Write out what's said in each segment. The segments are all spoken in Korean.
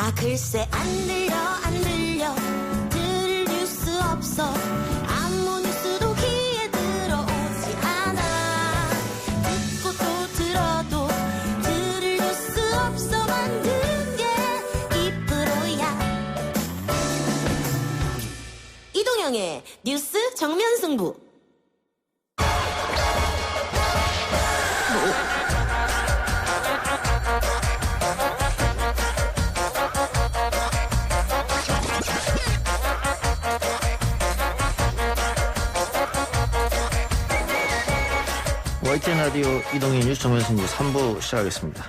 아 글쎄 안 들려 들을 뉴스 없어 아무 뉴스도 귀에 들어오지 않아 듣고 또 들어도 들을 뉴스 없어 만든 게 이 프로야 이동영의 뉴스 정면 승부. YTN 라디오 이동희 뉴스 정면 승부 3부 시작하겠습니다.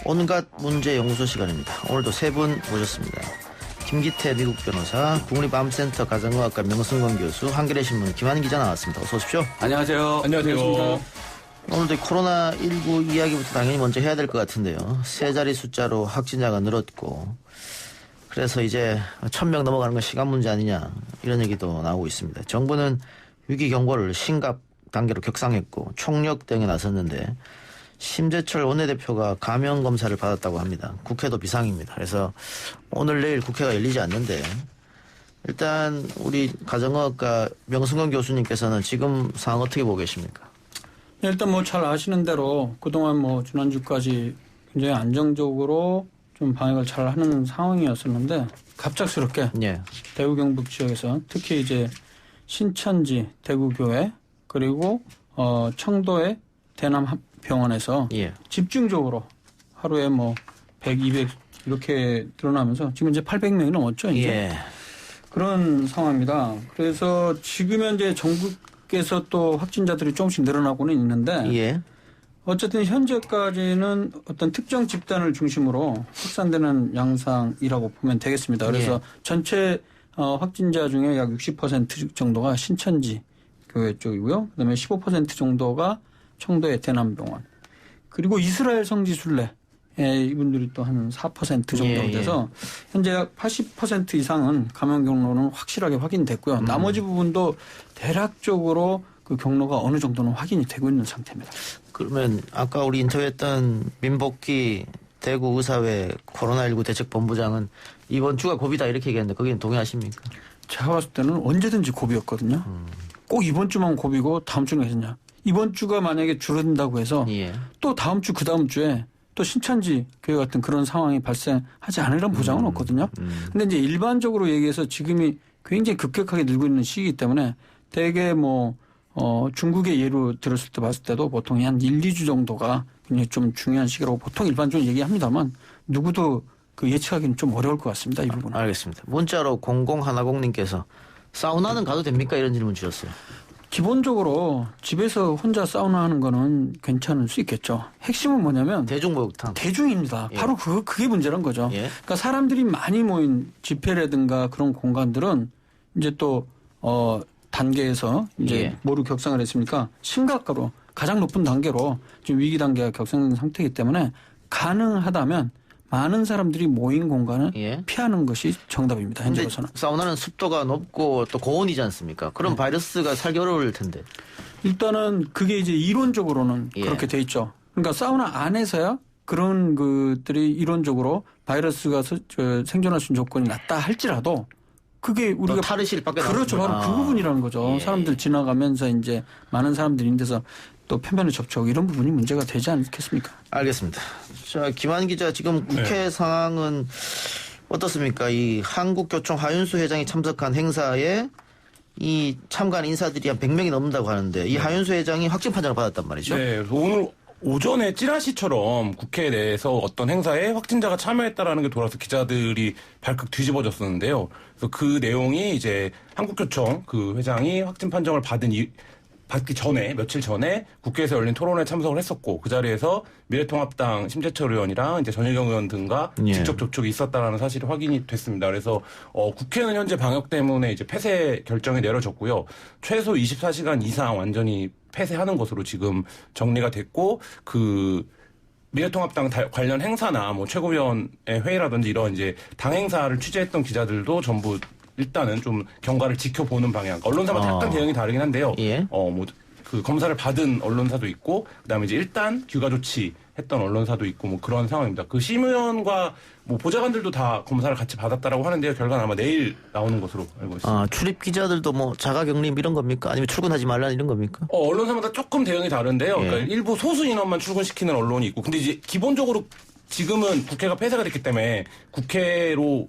온갖 문제 연구소 시간입니다. 오늘도 세 분 모셨습니다. 김기태 미국 변호사, 국립암센터 가정의학과 명승건 교수, 한겨레 신문 김한인 기자 나왔습니다. 어서 오십시오. 안녕하세요. 안녕하세요. 오늘도 코로나19 이야기부터 당연히 먼저 해야 될 것 같은데요. 세 자리 숫자로 확진자가 늘었고 그래서 이제 1000명 넘어가는 건 시간 문제 아니냐 이런 얘기도 나오고 있습니다. 정부는 위기 경보를 심각 단계로 격상했고 총력 등에 나섰는데 심재철 원내대표가 감염 검사를 받았다고 합니다. 국회도 비상입니다. 그래서 오늘 내일 국회가 열리지 않는데 일단 우리 가정의학과 명승건 교수님께서는 지금 상황 어떻게 보고 계십니까? 일단 뭐 잘 아시는 대로 그동안 뭐 지난주까지 굉장히 안정적으로 좀 방역을 잘 하는 상황이었었는데 갑작스럽게 예. 대구 경북 지역에서 특히 이제 신천지 대구교회 그리고 청도의 대남병원에서 예. 집중적으로 하루에 뭐 100, 200 이렇게 드러나면서 지금 이제 800명이 넘었죠. 이제. 예. 그런 상황입니다. 그래서 지금 현재 전국에서 또 확진자들이 조금씩 늘어나고는 있는데 예. 어쨌든 현재까지는 어떤 특정 집단을 중심으로 확산되는 양상이라고 보면 되겠습니다. 그래서 예. 전체 확진자 중에 약 60% 정도가 신천지 교회 쪽이고요. 그다음에 15% 정도가 청도의 대남병원. 그리고 이스라엘 성지순례 이분들이 또 한 4% 정도 돼서 현재 약 80% 이상은 감염 경로는 확실하게 확인됐고요. 나머지 부분도 대략적으로 그 경로가 어느 정도는 확인이 되고 있는 상태입니다. 그러면 아까 우리 인터뷰했던 민복기 대구의사회 코로나19 대책본부장은 이번 주가 고비다 이렇게 얘기했는데 거기는 동의하십니까? 제가 봤을 때는 언제든지 고비였거든요. 꼭 이번 주만 고비고 다음 주는 괜찮냐. 이번 주가 만약에 줄어든다고 해서 예. 또 다음 주 그 다음 주에 또 신천지 교회 같은 그런 상황이 발생하지 않으려는 보장은 없거든요. 근데 이제 일반적으로 얘기해서 지금이 굉장히 급격하게 늘고 있는 시기이기 때문에 대개 뭐 중국의 예로 들었을 때 봤을 때도 보통 한 1, 2주 정도가 굉장히 좀 중요한 시기라고 보통 일반적으로 얘기합니다만 누구도 그 예측하기는 좀 어려울 것 같습니다. 이 부분은. 알겠습니다. 문자로 0010님께서 사우나는 가도 됩니까? 이런 질문 주셨어요. 기본적으로 집에서 혼자 사우나 하는 거는 괜찮을 수 있겠죠. 핵심은 뭐냐면 대중목욕탕. 대중입니다. 예. 바로 그게 문제란 거죠. 예. 그러니까 사람들이 많이 모인 집회라든가 그런 공간들은 이제 또 단계에서 이제 예. 뭐로 격상을 했습니까? 심각하로 가장 높은 단계로 지금 위기 단계가 격상된 상태이기 때문에 가능하다면 많은 사람들이 모인 공간을 예. 피하는 것이 정답입니다. 현재로서는. 사우나는 습도가 높고 또 고온이지 않습니까? 그럼 바이러스가 살기 어려울 텐데. 일단은 그게 이제 이론적으로는 예. 그렇게 돼 있죠. 그러니까 사우나 안에서야 그런 것들이 이론적으로 바이러스가 생존할 수 있는 조건이 낮다 할지라도 그게 우리가 탈의실 밖에 그렇죠. 바로 그 부분이라는 거죠. 예. 사람들 지나가면서 이제 많은 사람들이 있는 데서 또 편변의 접촉 이런 부분이 문제가 되지 않겠습니까? 알겠습니다. 자, 김한 기자 지금 국회 상황은 어떻습니까? 이 한국교총 하윤수 회장이 참석한 행사에 이 참가한 인사들이 한 100명이 넘는다고 하는데 이 하윤수 회장이 확진 판정을 받았단 말이죠. 네, 오늘 오전에 찌라시처럼 국회 내에서 어떤 행사에 확진자가 참여했다라는 게 돌아서 기자들이 발칵 뒤집어졌었는데요. 그래서 그 내용이 이제 한국교총 그 회장이 확진 판정을 받기 전에 며칠 전에 국회에서 열린 토론회에 참석을 했었고 그 자리에서 미래통합당 심재철 의원이랑 이제 전일경 의원 등과 예. 직접 접촉이 있었다라는 사실이 확인이 됐습니다. 그래서 국회는 현재 방역 때문에 이제 폐쇄 결정이 내려졌고요. 최소 24시간 이상 완전히 폐쇄하는 것으로 지금 정리가 됐고 그 미래통합당 관련 행사나 뭐 최고위원회 회의라든지 이런 이제 당 행사를 취재했던 기자들도 전부 일단은 좀 경과를 지켜보는 방향. 언론사마다 약간 대응이 다르긴 한데요. 예. 뭐 그 검사를 받은 언론사도 있고 그다음에 이제 일단 규가 조치했던 언론사도 있고 뭐 그런 상황입니다. 그 심의원과 뭐 보좌관들도 다 검사를 같이 받았다라고 하는데요. 결과는 아마 내일 나오는 것으로 알고 있습니다. 아, 출입 기자들도 뭐 자가격리 이런 겁니까? 아니면 출근하지 말라 이런 겁니까? 언론사마다 조금 대응이 다른데요. 예. 그러니까 일부 소수 인원만 출근시키는 언론이 있고, 근데 이제 기본적으로 지금은 국회가 폐쇄가 됐기 때문에 국회로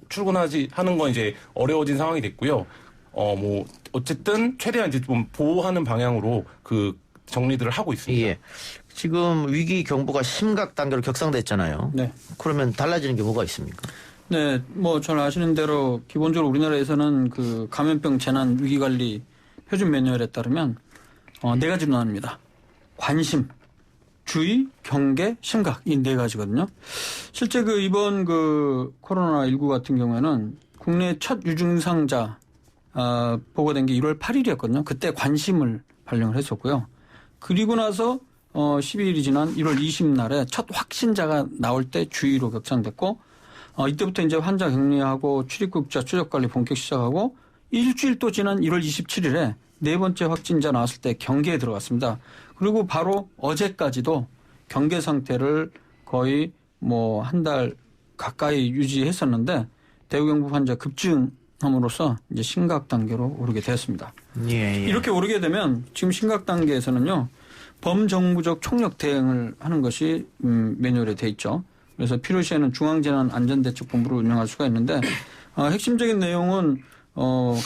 하는 건 이제 어려워진 상황이 됐고요. 뭐 어쨌든 최대한 이제 좀 보호하는 방향으로 그 정리들을 하고 있습니다. 예. 지금 위기 경보가 심각 단계로 격상됐잖아요. 네. 그러면 달라지는 게 뭐가 있습니까? 네, 뭐 잘 아시는 대로 기본적으로 우리나라에서는 그 감염병 재난 위기관리 표준 매뉴얼에 따르면 네 가지로 나눕니다. 관심, 주의, 경계, 심각 이 네 가지거든요. 실제 그 이번 그 코로나19 같은 경우에는 국내 첫 유증상자 보고된 게 1월 8일이었거든요. 그때 관심을 발령을 했었고요. 그리고 나서 12일이 지난 1월 20날에 첫 확진자가 나올 때 주의로 격상됐고 이때부터 이제 환자 격리하고 출입국자 추적 관리 본격 시작하고 일주일 또 지난 1월 27일에 네 번째 확진자 나왔을 때 경계에 들어갔습니다. 그리고 바로 어제까지도 경계 상태를 거의 뭐 한 달 가까이 유지했었는데 대우경부 환자 급증함으로써 이제 심각 단계로 오르게 되었습니다. 예, 예. 이렇게 오르게 되면 지금 심각 단계에서는요. 범정부적 총력 대응을 하는 것이 매뉴얼에 돼 있죠. 그래서 필요시에는 중앙재난안전대책본부를 운영할 수가 있는데 핵심적인 내용은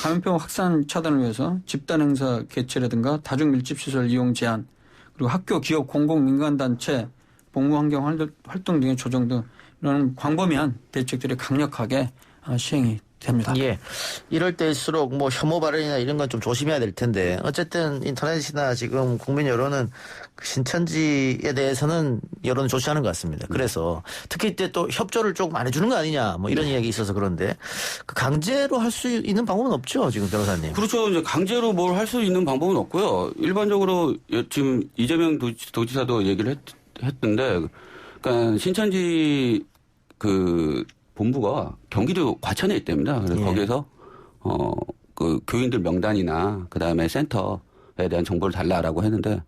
감염병 확산 차단을 위해서 집단 행사 개최라든가 다중밀집시설 이용 제한 그리고 학교, 기업, 공공민간단체, 복무환경 활동 등의 조정 등 이런 광범위한 대책들이 강력하게 시행이 됩니다. 예. 이럴 때일수록 뭐 혐오 발언이나 이런 건 좀 조심해야 될 텐데 어쨌든 인터넷이나 지금 국민 여론은 그 신천지에 대해서는 여론을 조치하는 것 같습니다. 그래서 특히 이때 또 협조를 조금 안 해주는 거 아니냐 뭐 이런 이야기 있어서 그런데 그 강제로 할 수 있는 방법은 없죠 지금 변호사님. 그렇죠. 이제 강제로 뭘 할 수 있는 방법은 없고요. 일반적으로 지금 이재명 도지사도 얘기를 했던데, 그러니까 신천지 그 본부가 경기도 과천에 있답니다. 그래서 예. 거기에서 그 교인들 명단이나 그다음에 센터에 대한 정보를 달라라고 했는데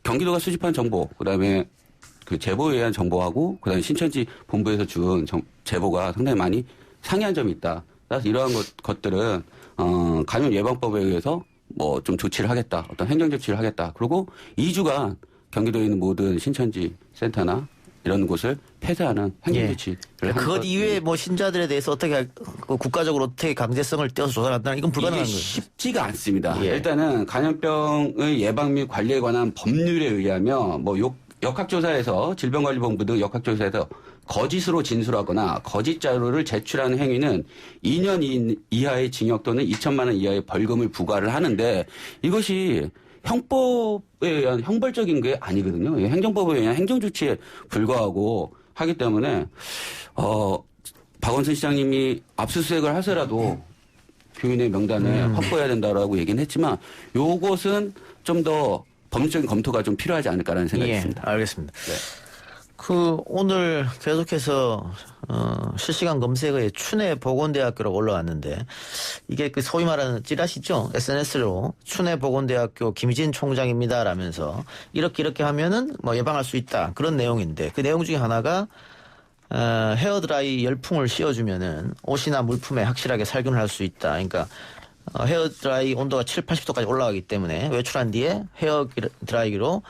경기도가 수집한 정보, 그다음에 그 제보에 의한 정보하고 그다음에 신천지 본부에서 준 제보가 상당히 많이 상이한 점이 있다. 따라서 이러한 것들은 감염 예방법에 의해서 뭐 좀 조치를 하겠다. 어떤 행정 조치를 하겠다. 그리고 2주간 경기도에 있는 모든 신천지 센터나 이런 곳을 폐쇄하는 행정 조치를 하는 그것 이외에 뭐 신자들에 대해서 어떻게 국가적으로 어떻게 강제성을 떼어서 조사한다는 이건 불가능한 이게 거예요. 쉽지가 않습니다. 예. 일단은 감염병의 예방 및 관리에 관한 법률에 의하면 뭐 역학조사에서 질병관리본부 등 역학조사에서 거짓으로 진술하거나 거짓 자료를 제출하는 행위는 2년 이하의 징역 또는 2천만 원 이하의 벌금을 부과를 하는데 이것이 형법에 의한 형벌적인 게 아니거든요. 행정법에 의한 행정조치에 불과하고 하기 때문에 박원순 시장님이 압수수색을 하더라도 교인의 명단을 확보해야 된다라고 얘기는 했지만 요것은 좀 더 법률적인 검토가 좀 필요하지 않을까라는 생각이 듭니다. 알겠습니다. 네. 그 오늘 계속해서 실시간 검색어에 춘해 보건대학교로 올라왔는데 이게 그 소위 말하는 찌라시죠. SNS로 춘해 보건대학교 김희진 총장입니다라면서 이렇게 하면은 뭐 예방할 수 있다 그런 내용인데 그 내용 중에 하나가 헤어드라이 열풍을 씌워주면은 옷이나 물품에 확실하게 살균을 할 수 있다. 그러니까 헤어드라이 온도가 7, 80도까지 올라가기 때문에 외출한 뒤에 헤어드라이기로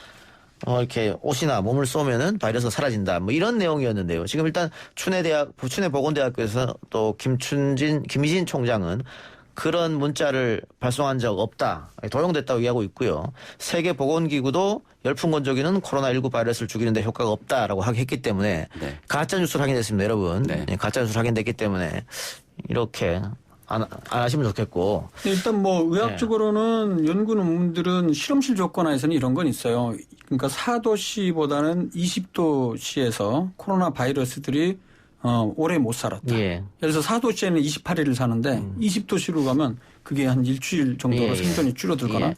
이렇게 옷이나 몸을 쏘면은 바이러스가 사라진다. 뭐 이런 내용이었는데요. 지금 일단 춘해 보건대학교에서 또 김희진 총장은 그런 문자를 발송한 적 없다. 도용됐다고 이야기하고 있고요. 세계보건기구도 열풍 건조기는 코로나19 바이러스를 죽이는데 효과가 없다라고 했기 때문에 네. 가짜뉴스를 확인했습니다. 여러분. 네. 가짜뉴스를 확인됐기 때문에 이렇게 안 하시면 좋겠고. 일단 뭐 의학적으로는 연구 논문들은 실험실 조건 하에서는 이런 건 있어요. 그러니까 4도씨보다는 20도씨에서 코로나 바이러스들이 오래 못 살았다. 예. 그래서 4도씨에는 28일을 사는데 20도씨로 가면 그게 한 일주일 정도로 예. 생존이 줄어들거나 예.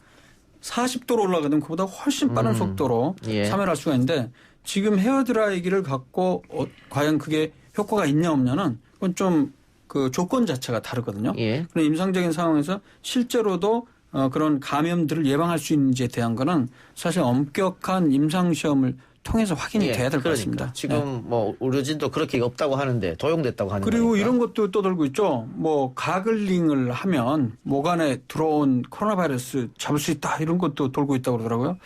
40도로 올라가면 그보다 훨씬 빠른 속도로 예. 사멸할 수가 있는데 지금 헤어드라이기를 갖고 과연 그게 효과가 있냐 없냐는 그건 좀 그 조건 자체가 다르거든요. 예. 그런 임상적인 상황에서 실제로도 그런 감염들을 예방할 수 있는지에 대한 거는 사실 엄격한 임상시험을 통해서 확인이 돼야 될 것 같습니다. 지금 뭐 의료진도 그렇게 없다고 하는데 도용됐다고 하는 그리고 거니까. 이런 것도 떠돌고 있죠. 뭐 가글링을 하면 목 안에 들어온 코로나 바이러스 잡을 수 있다 이런 것도 돌고 있다고 그러더라고요.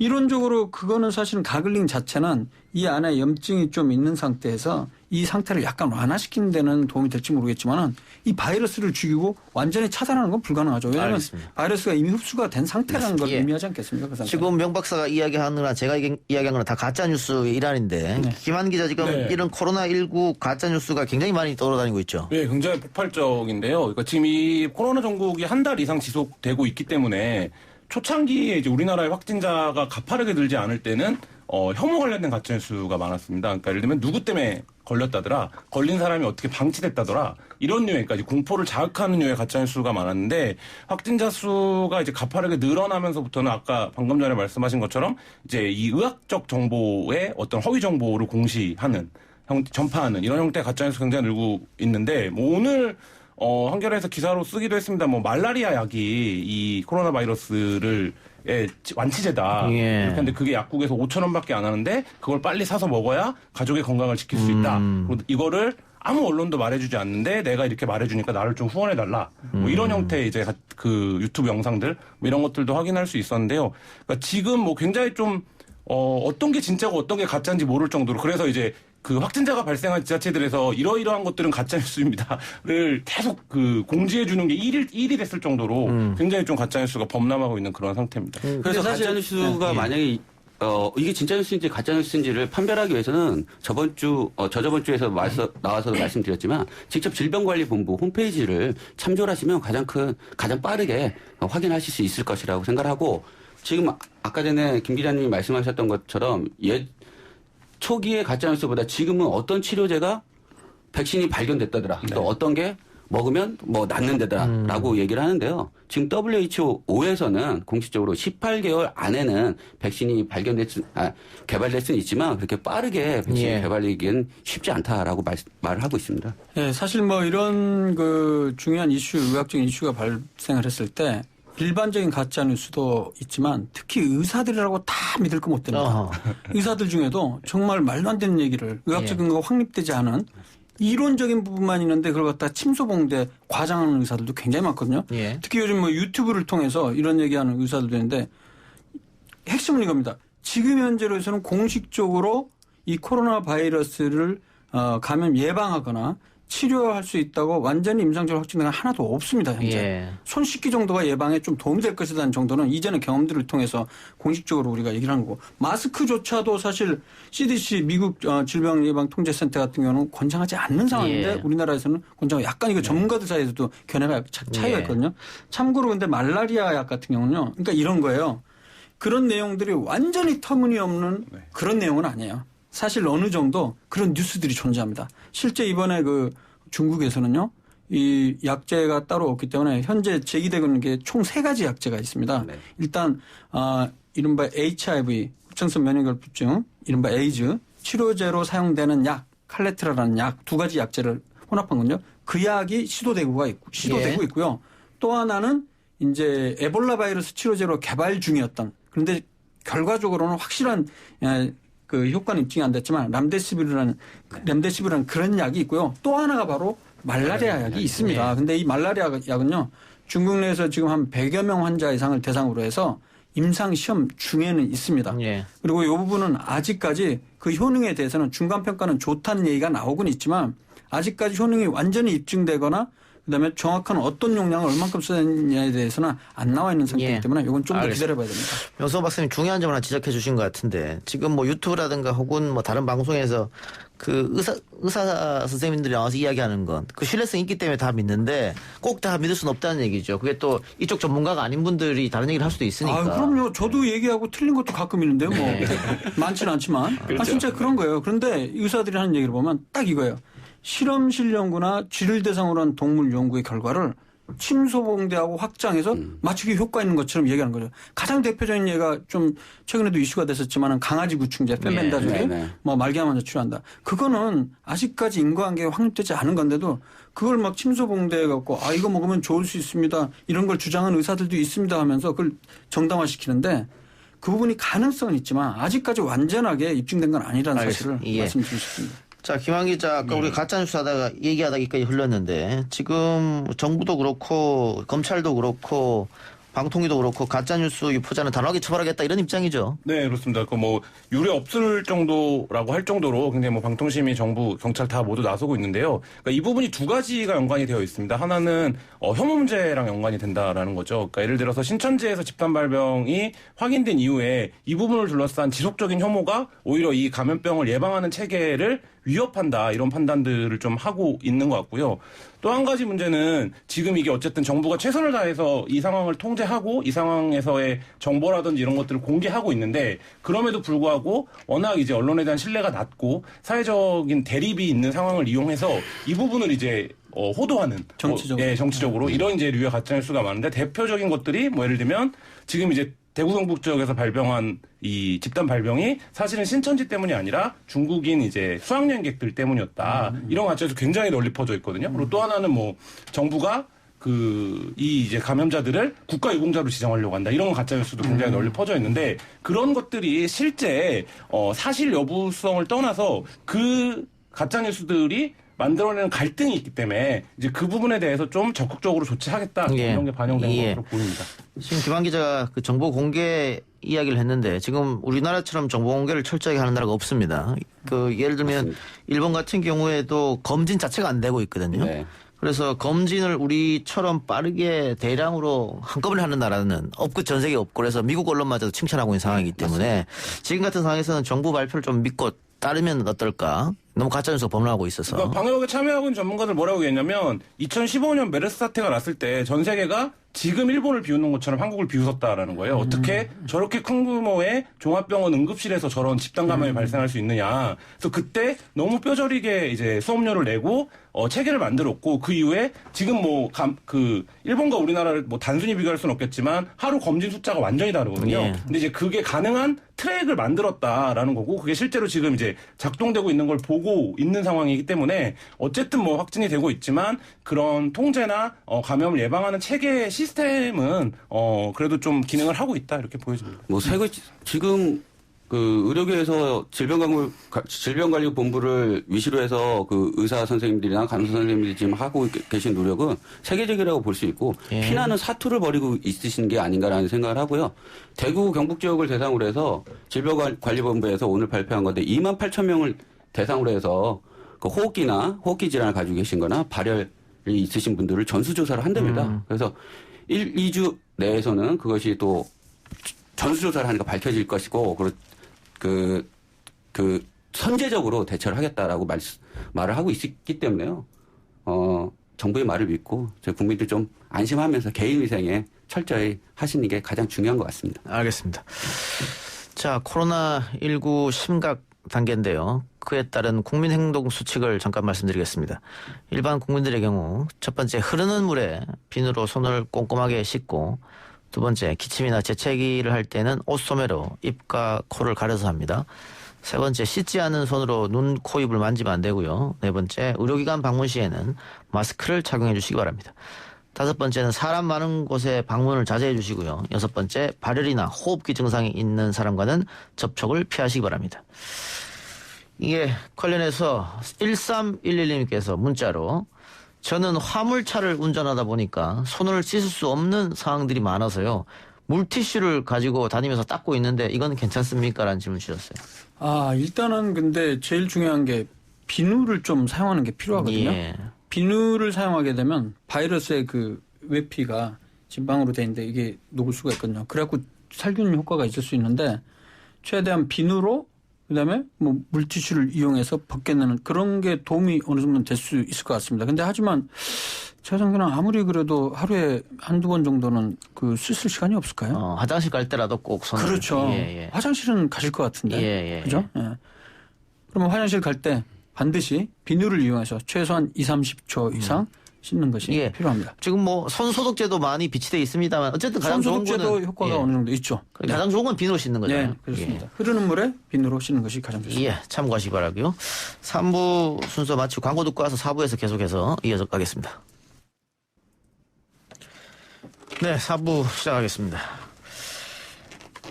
이론적으로 그거는 사실은 가글링 자체는 이 안에 염증이 좀 있는 상태에서 이 상태를 약간 완화시키는 데는 도움이 될지 모르겠지만은 이 바이러스를 죽이고 완전히 차단하는 건 불가능하죠. 왜냐하면 알겠습니다. 바이러스가 이미 흡수가 된 상태라는 걸 예. 의미하지 않겠습니까? 그 상태는. 지금 명 박사가 이야기하는 거나 제가 이야기한 거나 다 가짜 뉴스의 일환인데 김한 기자 지금 네. 이런 코로나19 가짜 뉴스가 굉장히 많이 떠돌아다니고 있죠. 네, 굉장히 폭발적인데요. 그러니까 지금 이 코로나 전국이 한 달 이상 지속되고 있기 때문에 초창기에 이제 우리나라의 확진자가 가파르게 늘지 않을 때는 혐오 관련된 가짜뉴스가 많았습니다. 그러니까 예를 들면 누구 때문에 걸렸다더라, 걸린 사람이 어떻게 방치됐다더라, 이런 류의까지 공포를 자극하는 류의 가짜뉴스가 많았는데 확진자 수가 이제 가파르게 늘어나면서부터는 아까 방금 전에 말씀하신 것처럼 이제 이 의학적 정보의 어떤 허위 정보를 공시하는 전파하는 이런 형태의 가짜뉴스 굉장히 늘고 있는데 뭐 오늘 한겨레에서 기사로 쓰기도 했습니다. 뭐 말라리아 약이 이 코로나 바이러스를 완치제다. 예. 이렇게 하는데 그게 약국에서 5,000원밖에 안 하는데 그걸 빨리 사서 먹어야 가족의 건강을 지킬 수 있다. 그리고 이거를 아무 언론도 말해주지 않는데 내가 이렇게 말해주니까 나를 좀 후원해달라. 뭐 이런 형태의 이제 그 유튜브 영상들 뭐 이런 것들도 확인할 수 있었는데요. 그러니까 지금 뭐 굉장히 좀 어떤 게 진짜고 어떤 게 가짜인지 모를 정도로 그래서 이제 그 확진자가 발생한 지자체들에서 이러이러한 것들은 가짜뉴스입니다를 계속 그 공지해 주는 게 일이 됐을 정도로 굉장히 좀 가짜뉴스가 범람하고 있는 그런 상태입니다. 그래서 사실- 가짜뉴스가 만약에 이게 진짜 뉴스인지 가짜 뉴스인지를 판별하기 위해서는 저번 주에서 나와서도 말씀드렸지만 직접 질병관리본부 홈페이지를 참조를 하시면 가장 빠르게 확인하실 수 있을 것이라고 생각하고 지금 아까 전에 김 기자님이 말씀하셨던 것처럼 초기의 가짜뉴스보다 지금은 어떤 치료제가 백신이 발견됐다더라. 또 어떤 게 먹으면 뭐 낫는데더라라고 얘기를 하는데요. 지금 WHO에서는 공식적으로 18개월 안에는 백신이 개발될 수는 있지만 그렇게 빠르게 백신이 예. 개발되기는 쉽지 않다라고 말을 하고 있습니다. 네, 사실 뭐 이런 그 중요한 의학적인 이슈가 발생을 했을 때 일반적인 가짜 뉴스도 있지만 특히 의사들이라고 다 믿을 거 못 됩니다. 어허. 의사들 중에도 정말 말도 안 되는 얘기를 의학적인 거 확립되지 않은 이론적인 부분만 있는데 그걸 갖다 침소봉대 과장하는 의사들도 굉장히 많거든요. 예. 특히 요즘 뭐 유튜브를 통해서 이런 얘기하는 의사들도 있는데 핵심은 이겁니다. 지금 현재로서는 공식적으로 이 코로나 바이러스를 감염 예방하거나 치료할 수 있다고 완전히 임상적으로 확진된 건 하나도 없습니다. 현재. 예. 손 씻기 정도가 예방에 좀 도움이 될 것이라는 정도는 이전의 경험들을 통해서 공식적으로 우리가 얘기를 하는 거고 마스크조차도 사실 CDC 미국 질병예방통제센터 같은 경우는 권장하지 않는 상황인데 예. 우리나라에서는 권장 약간 이거 전문가들 사이에서도 견해가 차이가 예. 있거든요. 참고로 근데 말라리아 약 같은 경우는요. 그러니까 이런 거예요. 그런 내용들이 완전히 터무니없는 그런 내용은 아니에요. 사실 어느 정도 그런 뉴스들이 존재합니다. 실제 이번에 그 중국에서는요, 이 약제가 따로 없기 때문에 현재 제기되고 있는 게 총 3가지 약제가 있습니다. 네. 일단, 이른바 HIV, 흡전성 면역결핍증, 이른바 에이즈, 치료제로 사용되는 약, 칼레트라라는 약, 2가지 약제를 혼합한 건요. 그 약이 시도되고 있고요. 또 하나는 이제 에볼라 바이러스 치료제로 개발 중이었던 그런데 결과적으로는 확실한 그 효과는 입증이 안 됐지만 람데시비르라는 그런 약이 있고요. 또 하나가 바로 말라리아 약이 있습니다. 근데 이 말라리아 약은요. 중국 내에서 지금 한 100여 명 환자 이상을 대상으로 해서 임상 시험 중에는 있습니다. 예. 그리고 이 부분은 아직까지 그 효능에 대해서는 중간 평가는 좋다는 얘기가 나오곤 있지만 아직까지 효능이 완전히 입증되거나 그다음에 정확한 어떤 용량을 얼만큼 쓰느냐에 대해서는 안 나와 있는 상태이기 예. 때문에 이건 좀 더 알겠습니다. 기다려봐야 됩니다. 명수 박사님 중요한 점을 하나 지적해 주신 것 같은데 지금 뭐 유튜브라든가 혹은 뭐 다른 방송에서 그 의사 선생님들이 나와서 이야기하는 건 그 신뢰성이 있기 때문에 다 믿는데 꼭 다 믿을 수는 없다는 얘기죠. 그게 또 이쪽 전문가가 아닌 분들이 다른 얘기를 할 수도 있으니까. 그럼요. 저도 얘기하고 틀린 것도 가끔 있는데요. 뭐 많지는 않지만 진짜 그런 거예요. 그런데 의사들이 하는 얘기를 보면 딱 이거예요. 실험실 연구나 쥐를 대상으로 한 동물 연구의 결과를 침소봉대하고 확장해서 맞추기 효과 있는 것처럼 얘기하는 거죠. 가장 대표적인 예가 좀 최근에도 이슈가 됐었지만은 강아지 구충제 펜벤다졸이 네, 네. 뭐 말기암 환자 치료한다. 그거는 아직까지 인과관계가 확립되지 않은 건데도 그걸 막 침소봉대해 갖고 아 이거 먹으면 좋을 수 있습니다. 이런 걸 주장하는 의사들도 있습니다 하면서 그걸 정당화시키는데 그 부분이 가능성은 있지만 아직까지 완전하게 입증된 건 아니라는 알겠습니다. 사실을 예. 말씀드리고 싶습니다. 자, 김한 기자, 아까 우리 가짜뉴스 하다가 얘기하다기까지 흘렀는데, 지금 정부도 그렇고, 검찰도 그렇고, 방통위도 그렇고, 가짜뉴스 유포자는 단호하게 처벌하겠다 이런 입장이죠. 네, 그렇습니다. 그 뭐 유례 없을 정도라고 할 정도로 굉장히 뭐 방통심이 정부, 경찰 다 모두 나서고 있는데요. 그러니까 이 부분이 두 가지가 연관이 되어 있습니다. 하나는 혐오 문제랑 연관이 된다라는 거죠. 그러니까 예를 들어서 신천지에서 집단 발병이 확인된 이후에 이 부분을 둘러싼 지속적인 혐오가 오히려 이 감염병을 예방하는 체계를 위협한다 이런 판단들을 좀 하고 있는 것 같고요. 또 한 가지 문제는 지금 이게 어쨌든 정부가 최선을 다해서 이 상황을 통제하고 이 상황에서의 정보라든지 이런 것들을 공개하고 있는데 그럼에도 불구하고 워낙 이제 언론에 대한 신뢰가 낮고 사회적인 대립이 있는 상황을 이용해서 이 부분을 이제 호도하는 정치적으로. 정치적으로 이런 이제 류의 가짜뉴스가 많은데 대표적인 것들이 뭐 예를 들면 지금 이제 대구 경북 지역에서 발병한 이 집단 발병이 사실은 신천지 때문이 아니라 중국인 이제 수학여행객들 때문이었다. 이런 가짜에서 굉장히 널리 퍼져 있거든요. 그리고 또 하나는 뭐 정부가 이 이제 감염자들을 국가유공자로 지정하려고 한다. 이런 가짜뉴스도 굉장히 널리 퍼져 있는데 그런 것들이 실제 사실 여부성을 떠나서 그 가짜뉴스들이 만들어내는 갈등이 있기 때문에 이제 그 부분에 대해서 좀 적극적으로 조치하겠다 이런 게 반영된 것으로 보입니다. 지금 김한 기자가 그 정보 공개 이야기를 했는데 지금 우리나라처럼 정보 공개를 철저하게 하는 나라가 없습니다. 그 예를 들면 맞습니다. 일본 같은 경우에도 검진 자체가 안 되고 있거든요. 네. 그래서 검진을 우리처럼 빠르게 대량으로 한꺼번에 하는 나라는 없고 전 세계에 없고 그래서 미국 언론마저도 칭찬하고 있는 상황이기 때문에 지금 같은 상황에서는 정부 발표를 좀 믿고 따르면 어떨까? 너무 가짜뉴스가 범람하고 있어서. 그러니까 방역에 참여하고 있는 전문가들 뭐라고 얘기했냐면 2015년 메르스 사태가 났을 때 전 세계가 지금 일본을 비웃는 것처럼 한국을 비웃었다라는 거예요. 어떻게 저렇게 큰 규모의 종합병원 응급실에서 저런 집단 감염이 발생할 수 있느냐. 그래서 그때 너무 뼈저리게 이제 수업료를 내고 체계를 만들었고 그 이후에 지금 일본과 우리나라를 뭐 단순히 비교할 수는 없겠지만 하루 검진 숫자가 완전히 다르거든요. 예. 근데 이제 그게 가능한 트랙을 만들었다라는 거고 그게 실제로 지금 이제 작동되고 있는 걸 보고 있는 상황이기 때문에 어쨌든 뭐 확진이 되고 있지만 그런 통제나 감염을 예방하는 체계 시스템은 그래도 좀 기능을 하고 있다 이렇게 보여집니다. 뭐 지금 그 의료계에서 질병관리본부를 위시로 해서 그 의사 선생님들이나 간호사 선생님들이 지금 하고 계신 노력은 세계적이라고 볼 수 있고 예. 피나는 사투를 벌이고 있으신 게 아닌가라는 생각을 하고요. 대구 경북 지역을 대상으로 해서 질병관리본부에서 오늘 발표한 건데 2만 8천 명을 대상으로 해서 그 호흡기 질환을 가지고 계신거나 발열이 있으신 분들을 전수조사를 한답니다. 그래서 2주 내에서는 그것이 또 전수조사를 하니까 밝혀질 것이고, 선제적으로 대처를 하겠다라고 말을 하고 있기 때문에요. 정부의 말을 믿고, 저희 국민들 좀 안심하면서 개인위생에 철저히 하시는 게 가장 중요한 것 같습니다. 알겠습니다. 자, 코로나19 심각 단계인데요. 그에 따른 국민행동 수칙을 잠깐 말씀드리겠습니다. 일반 국민들의 경우 첫 번째 흐르는 물에 비누로 손을 꼼꼼하게 씻고 두 번째 기침이나 재채기를 할 때는 옷소매로 입과 코를 가려서 합니다. 세 번째 씻지 않은 손으로 눈, 코, 입을 만지면 안 되고요. 네 번째 의료기관 방문 시에는 마스크를 착용해 주시기 바랍니다. 다섯 번째는 사람 많은 곳에 방문을 자제해 주시고요. 여섯 번째 발열이나 호흡기 증상이 있는 사람과는 접촉을 피하시기 바랍니다. 이게 관련해서 1311님께서 문자로 저는 화물차를 운전하다 보니까 손을 씻을 수 없는 상황들이 많아서요. 물티슈를 가지고 다니면서 닦고 있는데 이건 괜찮습니까? 라는 질문 주셨어요. 일단은 근데 제일 중요한 게 비누를 좀 사용하는 게 필요하거든요. 예. 비누를 사용하게 되면 바이러스의 그 외피가 진방으로 돼 있는데 이게 녹을 수가 있거든요. 그래갖고 살균 효과가 있을 수 있는데 최대한 비누로 그다음에 뭐 물티슈를 이용해서 벗겨내는 그런 게 도움이 어느 정도는 될 수 있을 것 같습니다. 근데 하지만 제가 생각에는 아무리 그래도 하루에 한두 번 정도는 그 씻을 시간이 없을까요? 화장실 갈 때라도 꼭 손을. 그렇죠. 예. 화장실은 가실 것 같은데. 예. 그죠? 예. 그러면 화장실 갈 때 반드시 비누를 이용해서 최소한 20, 30초 이상 씻는 것이 예. 필요합니다. 지금 뭐 손소독제도 많이 비치돼 있습니다만 어쨌든 가장 좋은 손소독제도 거는 효과가 예. 어느 정도 있죠. 가장 좋은 건 비누로 씻는 거잖아요. 네, 그렇습니다. 흐르는 물에 비누로 씻는 것이 가장 좋습니다. 예, 참고하시기 바라고요. 3부 순서 마치고 광고 듣고 와서 4부에서 계속해서 이어서 가겠습니다. 네, 4부 시작하겠습니다.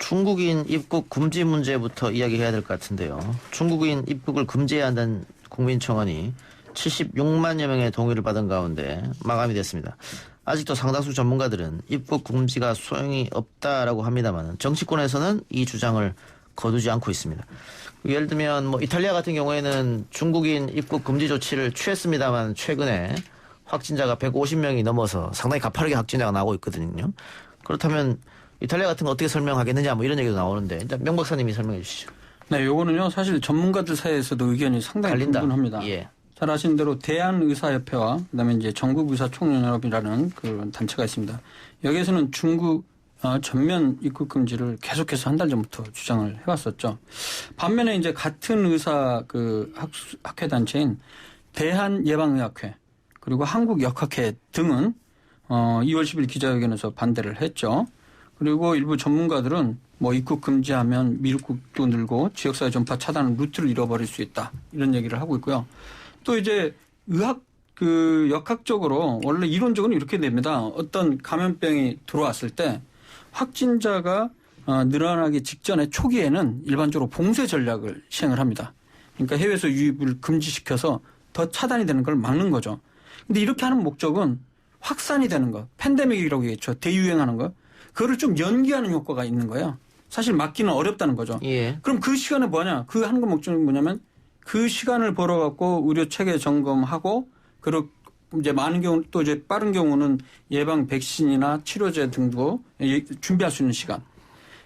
중국인 입국 금지 문제부터 이야기해야 될 것 같은데요. 중국인 입국을 금지해야 한다는 국민청원이 76만여 명의 동의를 받은 가운데 마감이 됐습니다. 아직도 상당수 전문가들은 입국 금지가 소용이 없다라고 합니다만 정치권에서는 이 주장을 거두지 않고 있습니다. 예를 들면 뭐 이탈리아 같은 경우에는 중국인 입국 금지 조치를 취했습니다만 최근에 확진자가 150명이 넘어서 상당히 가파르게 확진자가 나오고 있거든요. 그렇다면 이탈리아 같은 거 어떻게 설명하겠느냐 뭐 이런 얘기도 나오는데 일단 명 박사님이 설명해 주시죠. 네, 요거는요 사실 전문가들 사이에서도 의견이 상당히 갈린다. 분분합니다. 예. 잘 아시는 대로 대한의사협회와 그다음에 이제 전국의사총연합이라는 그런 단체가 있습니다. 여기에서는 중국 전면 입국 금지를 계속해서 한 달 전부터 주장을 해왔었죠. 반면에 이제 같은 의사 그 학회 단체인 대한예방의학회 그리고 한국역학회 등은 2월 10일 기자회견에서 반대를 했죠. 그리고 일부 전문가들은 뭐 입국 금지하면 미입국도 늘고 지역사회 전파 차단 루트를 잃어버릴 수 있다 이런 얘기를 하고 있고요. 또 이제 역학적으로 원래 이론적으로 이렇게 됩니다. 어떤 감염병이 들어왔을 때 확진자가 늘어나기 직전에 초기에는 일반적으로 봉쇄 전략을 시행을 합니다. 그러니까 해외에서 유입을 금지시켜서 더 차단이 되는 걸 막는 거죠. 근데 이렇게 하는 목적은 확산이 되는 거, 팬데믹이라고 얘기했죠. 대유행하는 거. 그거를 좀 연기하는 효과가 있는 거예요. 사실 막기는 어렵다는 거죠. 예. 그럼 그 시간에 뭐냐? 그 하는 거 목적이 뭐냐면 그 시간을 벌어갖고 의료 체계 점검하고 그리고 이제 많은 경우 또 이제 빠른 경우는 예방 백신이나 치료제 등도 준비할 수 있는 시간.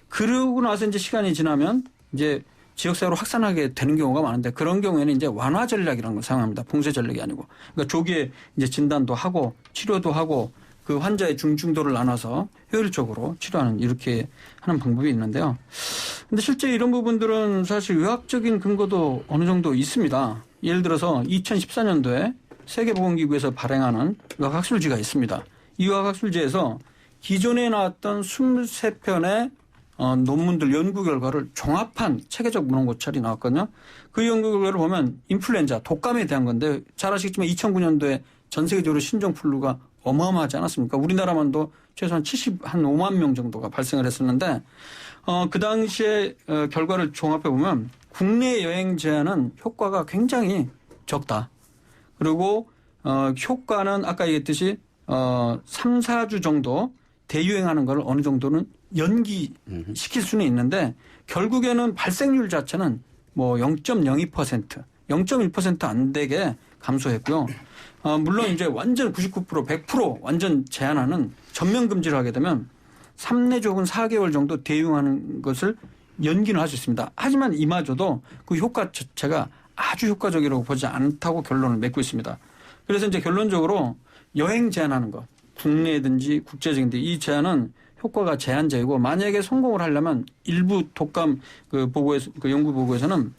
그러고 나서 이제 시간이 지나면 이제 지역사회로 확산하게 되는 경우가 많은데 그런 경우에는 이제 완화 전략이라는 걸 사용합니다. 봉쇄 전략이 아니고. 그러니까 조기에 이제 진단도 하고 치료도 하고 그 환자의 중증도를 나눠서 효율적으로 치료하는 이렇게 하는 방법이 있는데요. 근데 실제 이런 부분들은 사실 의학적인 근거도 어느 정도 있습니다. 예를 들어서 2014년도에 세계보건기구에서 발행하는 의학학술지가 있습니다. 이 의학학술지에서 기존에 나왔던 23편의 논문들 연구 결과를 종합한 체계적 문헌고찰이 나왔거든요. 그 연구 결과를 보면 인플루엔자, 독감에 대한 건데 잘 아시겠지만 2009년도에 전 세계적으로 신종플루가 어마어마하지 않았습니까? 우리나라만도 최소한 5만 명 정도가 발생을 했었는데 그 당시에 결과를 종합해 보면 국내 여행 제한은 효과가 굉장히 적다. 그리고 효과는 아까 얘기했듯이 3, 4주 정도 대유행하는 걸 어느 정도는 연기시킬 수는 있는데 결국에는 발생률 자체는 뭐 0.02%, 0.1% 안 되게 감소했고요. 물론 이제 완전 99%, 100% 완전 제한하는 전면 금지를 하게 되면 3내지 혹은 4개월 정도 대유행하는 것을 연기는 할 수 있습니다. 하지만 이마저도 그 효과 자체가 아주 효과적이라고 보지 않다고 결론을 맺고 있습니다. 그래서 이제 결론적으로 여행 제한하는 것, 국내든지 국제적인데 이 제한은 효과가 제한적이고 만약에 성공을 하려면 일부 독감 그 연구 보고에서는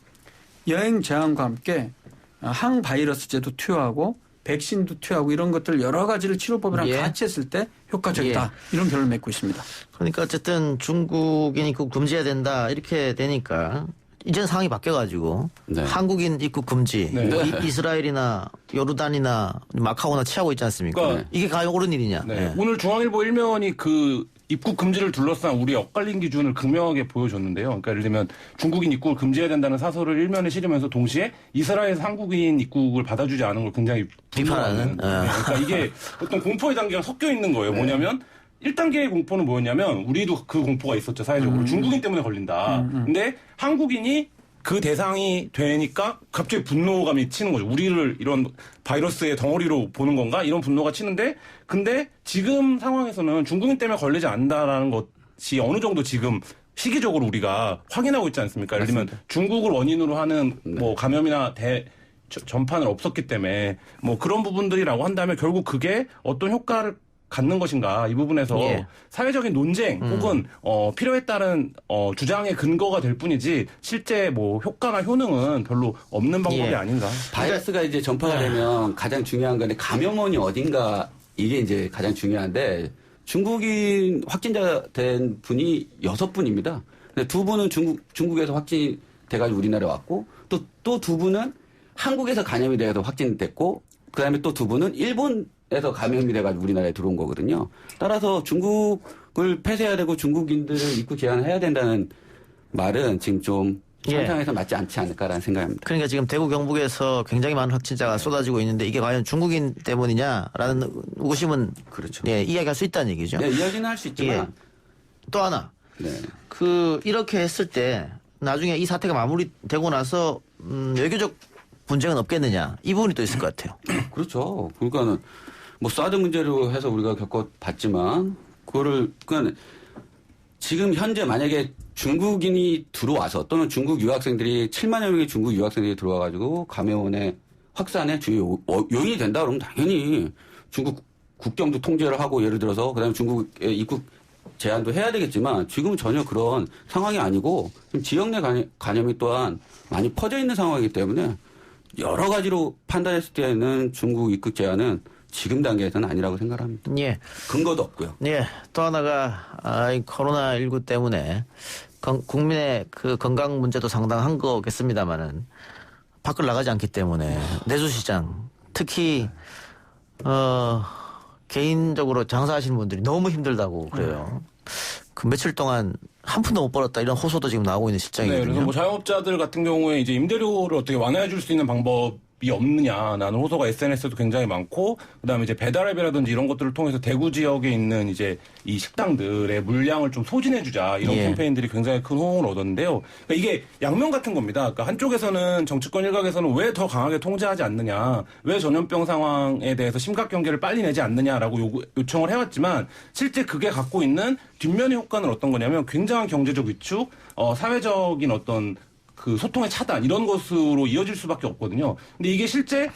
여행 제한과 함께 항바이러스제도 투여하고 백신도 투여하고 이런 것들 여러 가지를 치료법이랑 예. 같이 했을 때 효과적이다. 이런 결론을 맺고 있습니다. 그러니까 어쨌든 중국인 입국 금지해야 된다 이렇게 되니까 이제는 상황이 바뀌어가지고 네. 한국인 입국 금지 네. 뭐 이스라엘이나 요르단이나 마카오나 취하고 있지 않습니까? 그러니까 이게 과연 옳은 일이냐? 네. 예. 오늘 중앙일보 일면이 그 입국 금지를 둘러싼 우리의 엇갈린 기준을 극명하게 보여줬는데요. 그러니까 예를 들면 중국인 입국을 금지해야 된다는 사설을 일면에 실으면서 동시에 이스라엘에서 한국인 입국을 받아주지 않은 걸 굉장히 비판하는. 분노하는. 네. 그러니까 이게 어떤 공포의 단계가 섞여 있는 거예요. 뭐냐면 1단계의 공포는 뭐였냐면 우리도 그 공포가 있었죠. 사회적으로. 중국인 때문에 걸린다. 근데 한국인이 그 대상이 되니까 갑자기 분노감이 치는 거죠. 우리를 이런 바이러스의 덩어리로 보는 건가? 이런 분노가 치는데 근데 지금 상황에서는 중국인 때문에 걸리지 않는다라는 것이 어느 정도 지금 시기적으로 우리가 확인하고 있지 않습니까? 예를 들면 중국을 원인으로 하는 뭐 감염이나 전파는 없었기 때문에 뭐 그런 부분들이라고 한다면 결국 그게 어떤 효과를 갖는 것인가 이 부분에서 예. 사회적인 논쟁 혹은 필요에 따른 주장의 근거가 될 뿐이지 실제 뭐 효과나 효능은 별로 없는 방법이 예. 아닌가. 바이러스가 이제 전파가 되면 가장 중요한 건 감염원이 어딘가 이게 이제 가장 중요한데 중국인 확진자 된 분이 6분입니다. 근데 2분은 중국에서 확진이 돼가지고 우리나라에 왔고 또 2분은 한국에서 감염이 돼서 확진됐고 그다음에 또 2분은 일본에서 감염이 돼가지고 우리나라에 들어온 거거든요. 따라서 중국을 폐쇄해야 되고 중국인들을 입국 제한해야 된다는 말은 지금 좀 현상에서 맞지 않지 않을까라는 생각입니다. 그러니까 지금 대구 경북에서 굉장히 많은 확진자가 쏟아지고 있는데 이게 과연 중국인 때문이냐라는 의구심은 그렇죠. 예, 이야기할 수 있다는 얘기죠. 네, 이야기는 할 수 있지만 예. 또 하나 네. 이렇게 했을 때 나중에 이 사태가 마무리되고 나서 외교적 분쟁은 없겠느냐 이 부분이 또 있을 것 같아요. 그렇죠. 그러니까는 뭐 사드 문제로 해서 우리가 겪어봤지만 그러니까 지금 현재 만약에 중국인이 들어와서 또는 중국 유학생들이 7만여 명의 중국 유학생들이 들어와가지고 감염원의 확산의 주요 요인이 된다 그러면 당연히 중국 국경도 통제를 하고 예를 들어서 그다음에 중국에 입국 제한도 해야 되겠지만 지금은 전혀 그런 상황이 아니고 지역 내 감염이 또한 많이 퍼져 있는 상황이기 때문에 여러 가지로 판단했을 때는 중국 입국 제한은 지금 단계에서는 아니라고 생각합니다. 예. 근거도 없고요. 예. 또 하나가 이 코로나19 때문에 국민의 그 건강 문제도 상당한 거겠습니다만은 밖을 나가지 않기 때문에 내수시장 특히 개인적으로 장사하시는 분들이 너무 힘들다고 그래요. 그 며칠 동안 한 푼도 못 벌었다 이런 호소도 지금 나오고 있는 네, 실정이거든요. 그래서 뭐 자영업자들 같은 경우에 이제 임대료를 어떻게 완화해 줄 수 있는 방법이 없느냐라는 호소가 SNS에도 굉장히 많고, 그다음에 이제 배달앱이라든지 이런 것들을 통해서 대구 지역에 있는 이제 이 식당들의 물량을 좀 소진해 주자 이런 예. 캠페인들이 굉장히 큰 호응을 얻었는데요. 그러니까 이게 양면 같은 겁니다. 그러니까 한쪽에서는 정치권 일각에서는 왜 더 강하게 통제하지 않느냐, 왜 전염병 상황에 대해서 심각 경계를 빨리 내지 않느냐라고 요청을 해왔지만 실제 그게 갖고 있는 뒷면의 효과는 어떤 거냐면 굉장한 경제적 위축, 사회적인 어떤 그 소통의 차단 이런 것으로 이어질 수밖에 없거든요. 근데 이게 실제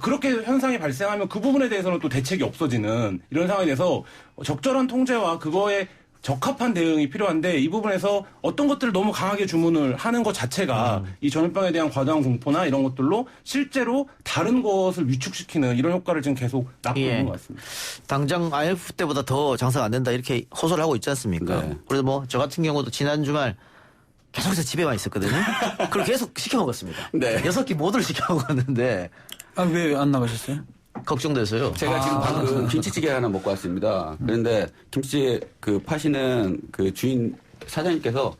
그렇게 현상이 발생하면 그 부분에 대해서는 또 대책이 없어지는 이런 상황이 돼서 적절한 통제와 그거에 적합한 대응이 필요한데 이 부분에서 어떤 것들을 너무 강하게 주문을 하는 것 자체가 이 전염병에 대한 과도한 공포나 이런 것들로 실제로 다른 것을 위축시키는 이런 효과를 지금 계속 낳고 예. 있는 것 같습니다. 당장 IMF 때보다 더 장사가 안 된다 이렇게 호소를 하고 있지 않습니까? 네. 그래서 뭐 저 같은 경우도 지난 주말 계속해서 집에만 있었거든요. 그걸 계속 시켜 먹었습니다. 네. 6끼 모두를 시켜 먹었는데 아, 왜 안 나가셨어요? 걱정돼서요. 제가 지금 방금 김치찌개 하나 먹고 왔습니다. 그런데 김치찌개 그 파시는 그 주인 사장님께서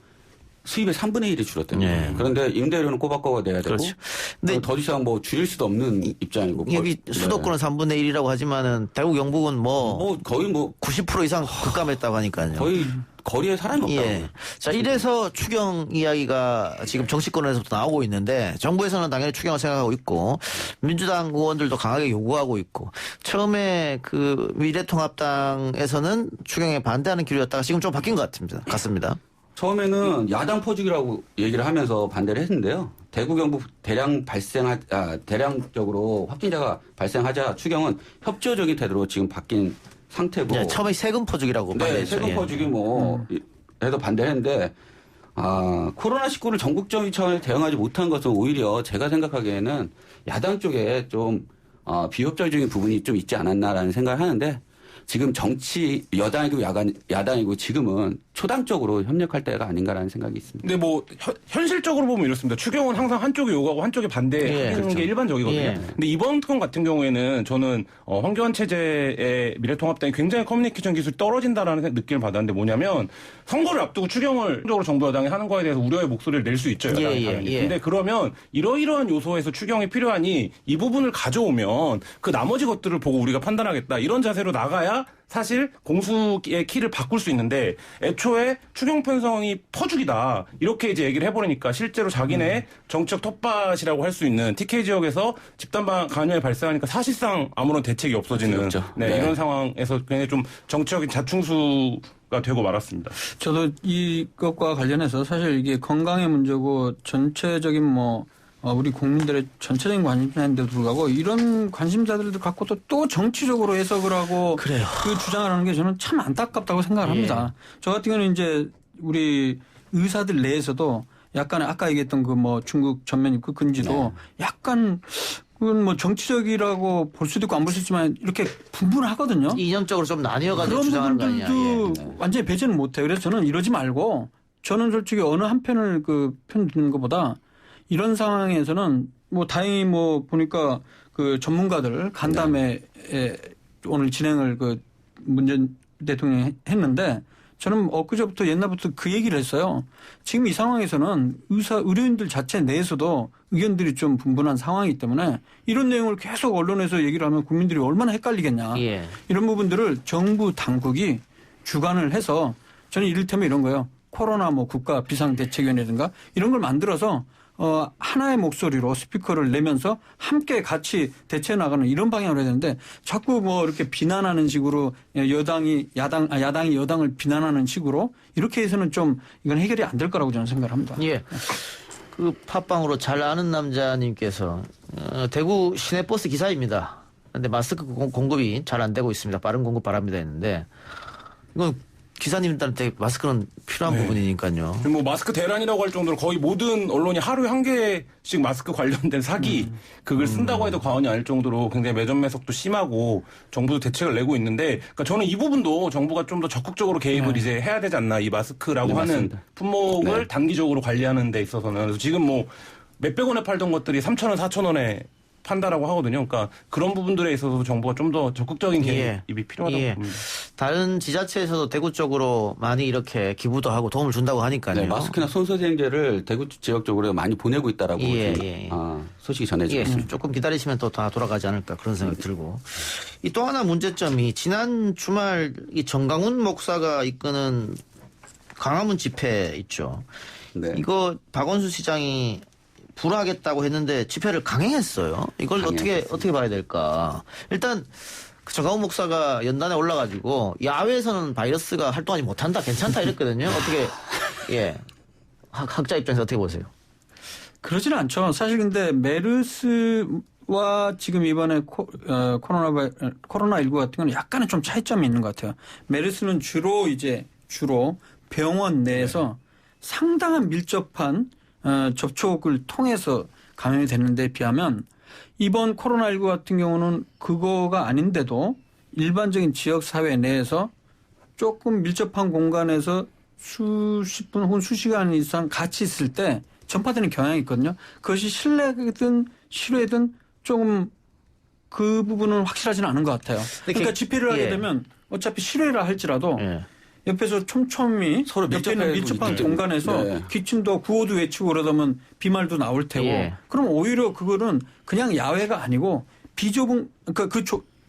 수입의 3분의 1이 줄었대요. 네. 그런데 임대료는 꼬박꼬박 내야 되고 그렇죠. 근데 더 이상 뭐 줄일 수도 없는 입장이고. 여기 수도권은 3분의 1이라고 하지만은 대구 경북은 뭐 거의 뭐 90% 이상 급감했다고 하니까요. 거의 거리에 사람이 없다고. 예. 자, 이래서 추경 이야기가 지금 정치권에서부터 나오고 있는데 정부에서는 당연히 추경을 생각하고 있고 민주당 의원들도 강하게 요구하고 있고 처음에 그 미래통합당에서는 추경에 반대하는 기류였다가 지금 좀 바뀐 것 같습니다. 처음에는 야당 포직이라고 얘기를 하면서 반대를 했는데요. 대구 경북 대량적으로 확진자가 발생하자 추경은 협조적인 태도로 지금 바뀐 상태고. 네, 처음에 세금 포죽이라고 네, 반대했죠. 세금 예. 퍼주기 해서 반대했는데, 코로나19를 전국적인 차원에서 대응하지 못한 것은 오히려 제가 생각하기에는 야당 쪽에 좀, 비협조적인 부분이 좀 있지 않았나라는 생각을 하는데, 지금 정치 여당이고 야당이고 지금은 초당적으로 협력할 때가 아닌가라는 생각이 있습니다. 근데 뭐 현실적으로 보면 이렇습니다. 추경은 항상 한쪽이 요구하고 한쪽이 반대하는 예, 그렇죠. 게 일반적이거든요. 예. 근데 이번 건 같은 경우에는 저는 황교안 체제의 미래통합당이 굉장히 커뮤니케이션 기술이 떨어진다라는 느낌을 받았는데 뭐냐면 선거를 앞두고 추경을 적으로 정부 여당이 하는 거에 대해서 우려의 목소리를 낼 수 있죠. 여당이 당연히. 예. 근데 그러면 이러이러한 요소에서 추경이 필요하니 이 부분을 가져오면 그 나머지 것들을 보고 우리가 판단하겠다. 이런 자세로 나가야 사실 공수의 키를 바꿀 수 있는데 애초에 추경 편성이 퍼주기다 이렇게 이제 얘기를 해버리니까 실제로 자기네 정책 텃밭이라고 할 수 있는 TK 지역에서 집단 감염이 발생하니까 사실상 아무런 대책이 없어지는 네. 이런 상황에서 굉장히 좀 정치적인 자충수가 되고 말았습니다. 저도 이것과 관련해서 사실 이게 건강의 문제고 전체적인 뭐 우리 국민들의 전체적인 관심사인데도 불구하고 이런 관심사들도 갖고도 또 정치적으로 해석을 하고 그래요. 그 주장을 하는 게 저는 참 안타깝다고 생각을 합니다. 저 같은 경우는 이제 우리 의사들 내에서도 약간 아까 얘기했던 그 뭐 중국 전면 입국 금지도 약간 그건 뭐 정치적이라고 볼 수도 있고 안 볼 수 있지만 이렇게 분분하거든요. 이념적으로 좀 나뉘어가지고 그런 주장하는 거 아니야. 부분들도 완전히 배제는 못해요. 그래서 저는 이러지 말고 저는 솔직히 어느 한 편을 편 듣는 것보다 이런 상황에서는 뭐 다행히 뭐 보니까 그 전문가들 간담회 오늘 진행을 문 전 대통령이 했는데 저는 엊그제부터 옛날부터 그 얘기를 했어요. 지금 이 상황에서는 의료인들 자체 내에서도 의견들이 좀 분분한 상황이기 때문에 이런 내용을 계속 언론에서 얘기를 하면 국민들이 얼마나 헷갈리겠냐. 이런 부분들을 정부 당국이 주관을 해서 저는 이를테면 이런 거예요. 코로나 뭐 국가 비상대책위원회든가 이런 걸 만들어서 하나의 목소리로 스피커를 내면서 함께 같이 대처해 나가는 이런 방향으로 해야 되는데 자꾸 뭐 이렇게 비난하는 식으로 야당이 여당을 비난하는 식으로 이렇게 해서는 좀 이건 해결이 안 될 거라고 저는 생각을 합니다. 예. 그 팟빵으로 잘 아는 남자님께서 대구 시내버스 기사입니다. 그런데 마스크 공급이 잘 안 되고 있습니다. 빠른 공급 바랍니다 했는데 이건 기사님들한테 마스크는 필요한 부분이니까요. 뭐 마스크 대란이라고 할 정도로 거의 모든 언론이 하루에 한 개씩 마스크 관련된 사기 그걸 쓴다고 해도 과언이 아닐 정도로 굉장히 매점 매석도 심하고 정부도 대책을 내고 있는데 그러니까 저는 이 부분도 정부가 좀 더 적극적으로 개입을 이제 해야 되지 않나 이 마스크라고 하는 맞습니다. 품목을 단기적으로 관리하는 데 있어서는 그래서 지금 뭐 몇백 원에 팔던 것들이 3,000원, 4,000원에 판다라고 하거든요. 그러니까 그런 부분들에 있어서 정부가 좀 더 적극적인 개입이 필요하다고 봅니다. 다른 지자체에서도 대구 쪽으로 많이 이렇게 기부도 하고 도움을 준다고 하니까요. 네, 마스크나 손소독제를 대구 지역 쪽으로 많이 보내고 있다라고 소식이 전해지고 있습니다. 조금 기다리시면 또 다 돌아가지 않을까 그런 생각이 들고. 이 또 하나 문제점이 지난 주말 이 정강훈 목사가 이끄는 광화문 집회 있죠. 네. 이거 박원순 시장이 불하겠다고 했는데 집회를 강행했어요. 이걸 어떻게 봐야 될까? 일단 정강훈 목사가 연단에 올라가지고 야외에서는 바이러스가 활동하지 못한다, 괜찮다 이랬거든요. 어떻게 학자 입장에서 어떻게 보세요? 그러지는 않죠. 사실 근데 메르스와 지금 이번에 코로나19 같은 건 약간은 좀 차이점이 있는 것 같아요. 메르스는 주로 병원 내에서 상당한 밀접한 접촉을 통해서 감염이 됐는데 비하면 이번 코로나19 같은 경우는 그거가 아닌데도 일반적인 지역사회 내에서 조금 밀접한 공간에서 수십 분 혹은 수시간 이상 같이 있을 때 전파되는 경향이 있거든요. 그것이 실내든 실외든 조금 그 부분은 확실하지는 않은 것 같아요. 그러니까 집회를 하게 되면 어차피 실외라 할지라도 옆에서 촘촘히 서로 옆에 있는 밀접한 공간에서 기침도 구호도 외치고 그러다면 비말도 나올 테고 그럼 오히려 그거는 그냥 야외가 아니고 비좁은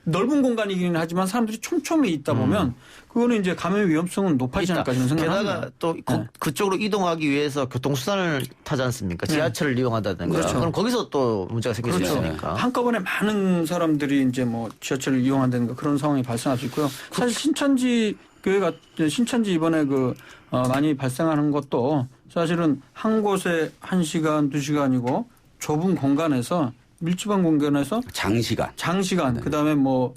넓은 공간이긴 하지만 사람들이 촘촘히 있다 보면 그거는 이제 감염 위험성은 높아지지 않을까 저는 생각합니다. 게다가 또 그쪽으로 이동하기 위해서 교통수단을 타지 않습니까? 지하철을 이용한다든가. 그렇죠. 그럼 거기서 또 문제가 생길 수 있으니까. 한꺼번에 많은 사람들이 이제 뭐 지하철을 이용한다든가 그런 상황이 발생할 수 있고요. 사실 신천지 이번에 많이 발생하는 것도 사실은 한 곳에 1시간, 2시간이고 좁은 공간에서 밀집한 공간에서 장시간 그다음에 뭐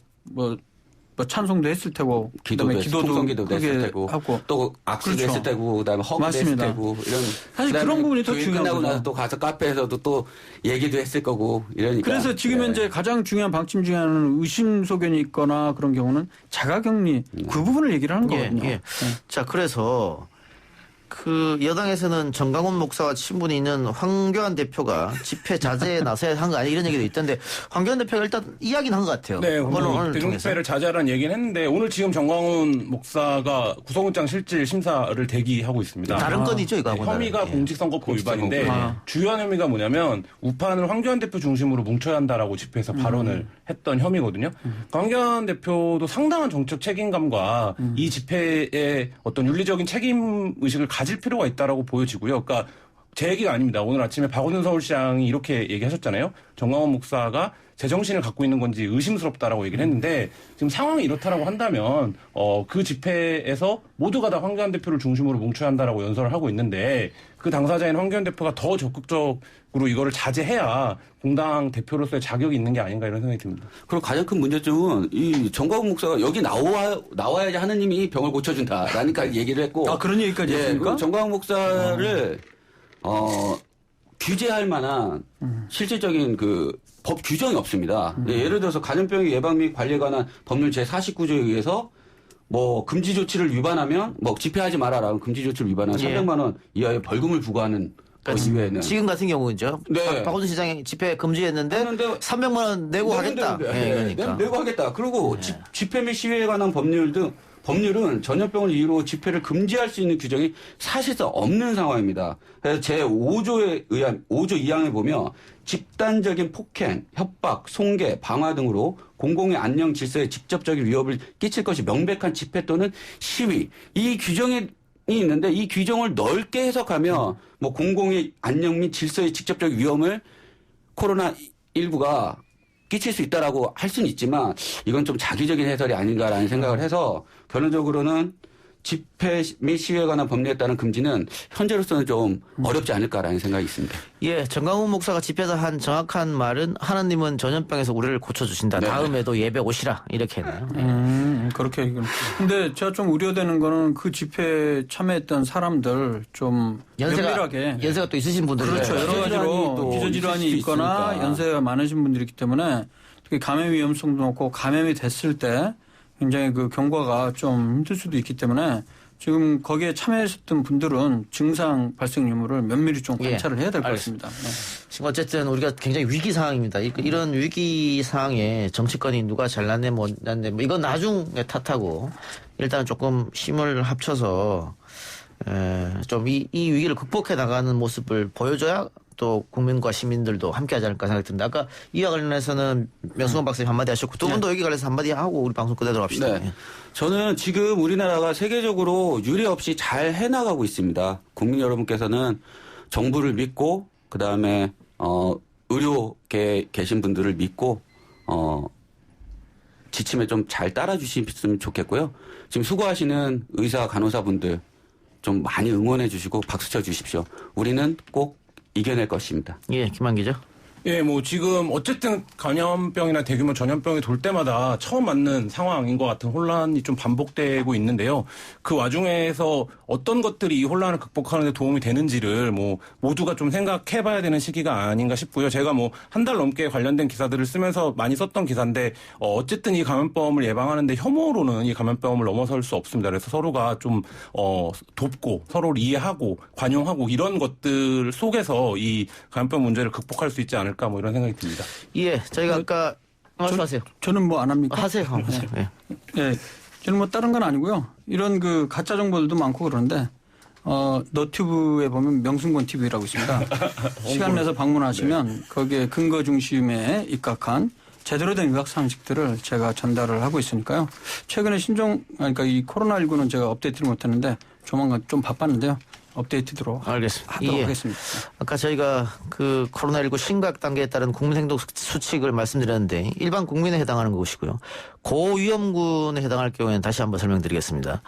찬송도 했을 테고 기도도 했을 테고 하고 또 악수도 했을 테고 그다음에 허그도 했을 테고 이런 사실 그런 부분이 더 중요하고 끝나고 나서 또 가서 카페에서도 또 얘기도 했을 거고 이러니까 그래서 지금 현재 가장 중요한 방침 중에 하나는 의심 소견이 있거나 그런 경우는 자가격리 그 부분을 얘기를 하는 거거든요. 자, 그래서 그 여당에서는 정강훈 목사와 친분이 있는 황교안 대표가 집회 자제에 나서야 한 거 아니야 이런 얘기도 있던데 황교안 대표가 일단 이야기는 한 것 같아요. 네, 대중집회를 자제하라는 얘기는 했는데 오늘 지금 정강훈 목사가 구속영장 실질 심사를 대기하고 있습니다. 다른 건이죠 이거하고는. 혐의가 공직선거법 위반인데 주요한 혐의가 뭐냐면 우판을 황교안 대표 중심으로 뭉쳐야 한다라고 집회에서 발언을 했던 혐의거든요. 황교안 대표도 상당한 정책 책임감과 이 집회에 어떤 윤리적인 책임 의식을 가질 필요가 있다라고 보여지고요. 그러니까 제 얘기가 아닙니다. 오늘 아침에 박원순 서울시장이 이렇게 얘기하셨잖아요. 정강훈 목사가 제정신을 갖고 있는 건지 의심스럽다라고 얘기를 했는데 지금 상황이 이렇다라고 한다면 그 집회에서 모두가 다 황교안 대표를 중심으로 뭉쳐야 한다라고 연설을 하고 있는데 그 당사자인 황교안 대표가 더 적극적으로 이거를 자제해야 공당 대표로서의 자격이 있는 게 아닌가 이런 생각이 듭니다. 그리고 가장 큰 문제점은 이 정광훈 목사가 여기 나와야지 하느님이 병을 고쳐준다라니까 얘기를 했고. 아, 그런 얘기까지 했습니까? 그리고 정광훈 목사를 규제할 만한 실질적인 그 법 규정이 없습니다. 예를 들어서 감염병 예방 및 관리에 관한 법률 제49조에 의해서 뭐 금지 조치를 위반하면 뭐 집회하지 말아라. 금지 조치를 위반하면 300만 원 이하의 벌금을 부과하는 것 이외에는 지금 같은 경우죠. 네. 박원순 시장이 집회 금지했는데 300만 원 내고 하겠다. 그러니까. 내고 하겠다. 그리고 집회 및 시위에 관한 법률은 전염병을 이유로 집회를 금지할 수 있는 규정이 사실상 없는 상황입니다. 그래서 제5조에 의한 5조 2항에 보면 집단적인 폭행, 협박, 손괴, 방화 등으로 공공의 안녕 질서에 직접적인 위협을 끼칠 것이 명백한 집회 또는 시위. 이 규정이 있는데 이 규정을 넓게 해석하면 뭐 공공의 안녕 및 질서에 직접적인 위험을 코로나19가 끼칠 수 있다라고 할 수는 있지만 이건 좀 자기적인 해설이 아닌가라는 생각을 해서 결론적으로는 집회 및 시위에 관한 법률에 따른 금지는 현재로서는 좀 어렵지 않을까라는 생각이 있습니다. 예, 정강훈 목사가 집회에서 한 정확한 말은 하나님은 전염병에서 우리를 고쳐주신다. 네. 다음에도 예배 오시라. 이렇게 했네요. 그렇게 얘기는. 근데 제가 좀 우려되는 거는 그 집회에 참여했던 사람들 좀 면밀하게. 연세가 또 있으신 분들이 그렇죠. 여러 가지로 기저질환이 있거나 있으니까. 연세가 많으신 분들이기 때문에 특히 감염 위험성도 높고 감염이 됐을 때 굉장히 그 경과가 좀 힘들 수도 있기 때문에 지금 거기에 참여했었던 분들은 증상 발생 유무를 면밀히 좀 관찰을 해야 될 것 같습니다. 네. 지금 어쨌든 우리가 굉장히 위기 상황입니다. 이런 위기 상황에 정치권이 누가 잘났네 못났네 뭐 이건 나중에 탓하고 일단 조금 힘을 합쳐서 좀 이 위기를 극복해 나가는 모습을 보여줘야 또 국민과 시민들도 함께하지 않을까 생각이 듭니다. 아까 이와 관련해서는 명승원 박사님 한마디 하셨고 두 분도 여기 관련해서 한마디 하고 우리 방송 끝내도록 합시다. 네. 저는 지금 우리나라가 세계적으로 유례 없이 잘 해나가고 있습니다. 국민 여러분께서는 정부를 믿고 그다음에 의료계에 계신 분들을 믿고 지침에 좀 잘 따라주셨으면 좋겠고요. 지금 수고하시는 의사 간호사분들 좀 많이 응원해 주시고 박수 쳐 주십시오. 우리는 꼭 이겨낼 것입니다. 예, 김한 기자. 예, 뭐 지금 어쨌든 감염병이나 대규모 전염병이 돌 때마다 처음 맞는 상황인 것 같은 혼란이 좀 반복되고 있는데요. 그 와중에서 어떤 것들이 이 혼란을 극복하는 데 도움이 되는지를 뭐 모두가 좀 생각해봐야 되는 시기가 아닌가 싶고요. 제가 뭐 한 달 넘게 관련된 기사들을 쓰면서 많이 썼던 기사인데 어쨌든 이 감염병을 예방하는데 혐오로는 이 감염병을 넘어설 수 없습니다. 그래서 서로가 좀 돕고 서로를 이해하고 관용하고 이런 것들 속에서 이 감염병 문제를 극복할 수 있지 않을까 뭐 이런 생각이 듭니다. 예, 저희가 아까 말씀하세요. 저는 뭐 안 합니까? 하세요. 네. 예. 저는 뭐 다른 건 아니고요. 이런 그 가짜 정보들도 많고 그러는데 너튜브에 보면 명승권 TV라고 있습니다. 시간 내서 방문하시면 거기에 근거 중심에 입각한 제대로 된 의학 상식들을 제가 전달을 하고 있으니까요. 최근에 그러니까 이 코로나19는 제가 업데이트를 못했는데 조만간 좀 바빴는데요. 업데이트로 알겠습니다. 하도록 예. 하겠습니다. 아까 저희가 그 코로나19 심각 단계에 따른 국민행동 수칙을 말씀드렸는데 일반 국민에 해당하는 것이고요. 고위험군에 해당할 경우에는 다시 한번 설명드리겠습니다.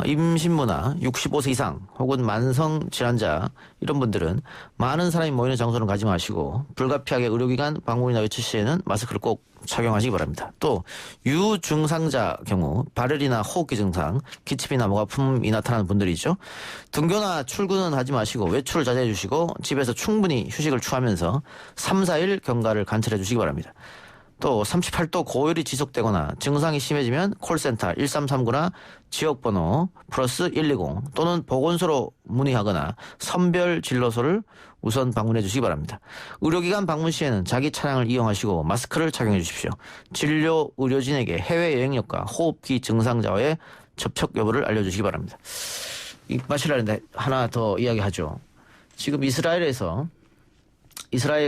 임신부나 65세 이상 혹은 만성 질환자 이런 분들은 많은 사람이 모이는 장소는 가지 마시고 불가피하게 의료기관 방문이나 외출 시에는 마스크를 꼭 착용하시기 바랍니다. 또 유증상자 경우 발열이나 호흡기 증상, 기침이나 목 아픔이 나타나는 분들이죠. 등교나 출근은 하지 마시고 외출을 자제해 주시고 집에서 충분히 휴식을 취하면서 3, 4일 경과를 관찰해 주시기 바랍니다. 또 38도 고열이 지속되거나 증상이 심해지면 콜센터 1339나 지역번호 플러스 120 또는 보건소로 문의하거나 선별 진료소를 우선 방문해 주시기 바랍니다. 의료기관 방문 시에는 자기 차량을 이용하시고 마스크를 착용해 주십시오. 진료 의료진에게 해외여행력과 호흡기 증상자와의 접촉 여부를 알려주시기 바랍니다. 마치려는데 하나 더 이야기하죠. 지금 이스라엘에